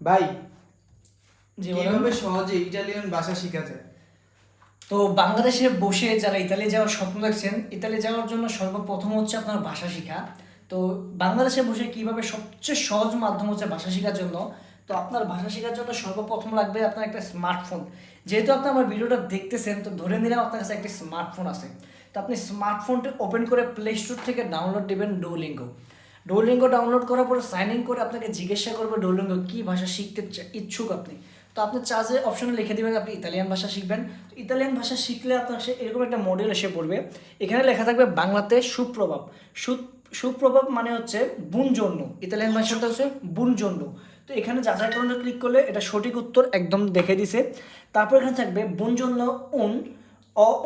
ভাই, জীবনে কিভাবে সহজে ইটালিয়ান ভাষা শেখা যায়? তো বাংলাদেশে বসে যারা ইতালি যাওয়ার স্বপ্ন দেখছেন, ইতালি যাওয়ার জন্য সর্বপ্রথম হচ্ছে আপনার ভাষা শেখা। তো বাংলাদেশে বসে কিভাবে সবচেয়ে সহজ মাধ্যম হচ্ছে ভাষা শেখার জন্য। তো আপনার ভাষা শেখার জন্য সর্বপ্রথম লাগবে আপনার একটা স্মার্টফোন। যেহেতু আপনি আমার ভিডিওটা দেখতেছেন, তো ধরে নিলাম আপনার কাছে একটা স্মার্টফোন আছে। তো আপনি স্মার্টফোনটা ওপেন করে প্লে স্টোর থেকে ডাউনলোড দেবেন ডুওলিঙ্গো। ডুওলিঙ্গো ডাউনলোড করার পরে সাইন ইন করে আপনাকে জিজ্ঞাসা করবে ডুওলিঙ্গো কী ভাষা শিখতে ইচ্ছুক আপনি। তো আপনি চার্জে অপশনে লিখে দেবেন আপনি ইতালিয়ান ভাষা শিখবেন। তো ইতালিয়ান ভাষা শিখলে আপনার সে এরকম একটা মডেল এসে পড়বে। এখানে লেখা থাকবে বাংলাতে সুপ্রভাব। সুপ্রভাব মানে হচ্ছে বুনজন্য, ইতালিয়ান ভাষাটা হচ্ছে বুনজন্য। তো এখানে যাচাই করণে ক্লিক করলে এটা সঠিক উত্তর একদম দেখে দিছে। তারপর এখানে থাকবে বুনজন্য উন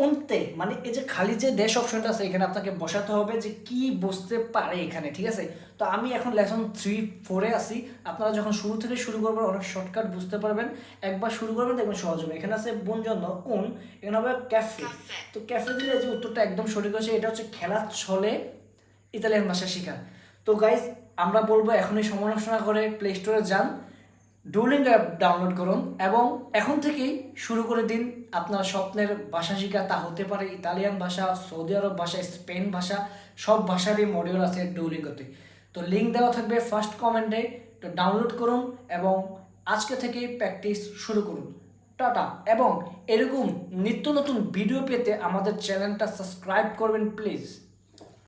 অন্তে, মানে এই যে খালি যে দেশ অপশনটা আছে এখানে আপনাকে বসাতে হবে যে কি বুঝতে পারে এখানে, ঠিক আছে। তো আমি এখন লেসন 3-4-এ আছি। আপনারা যখন শুরু থেকে শুরু করবেন অনেক শর্টকাট বুঝতে পারবেন। একবার শুরু করবেন দেখবেন সহজ হবে। এখানে আছে বঞ্জন উন, এখানে হবে ক্যাফে। তো ক্যাফে দিলে যে উত্তরটা একদম সঠিক হয়েছে, এটা হচ্ছে খেলার ছলে ইতালিয়ান ভাষা শেখা। তো গাইজ, আমরা বলবো এখনই সমালোচনা করে প্লে স্টোরে যান, ডুওলিঙ্গো অ্যাপ ডাউনলোড করুন এবং এখন থেকেই শুরু করে দিন আপনার স্বপ্নের ভাষা শেখা। তা হতে পারে ইতালিয়ান ভাষা, সৌদি আরব ভাষা, স্পেন ভাষা, সব ভাষারই মডিউল আছে ডুওলিঙ্গোতে। তো লিঙ্ক দেওয়া থাকবে ফার্স্ট কমেন্টে। তো ডাউনলোড করুন এবং আজকে থেকেই প্র্যাকটিস শুরু করুন। টাটা। এবং এরকম নিত্য নতুন ভিডিও পেতে আমাদের চ্যানেলটা সাবস্ক্রাইব করবেন প্লিজ।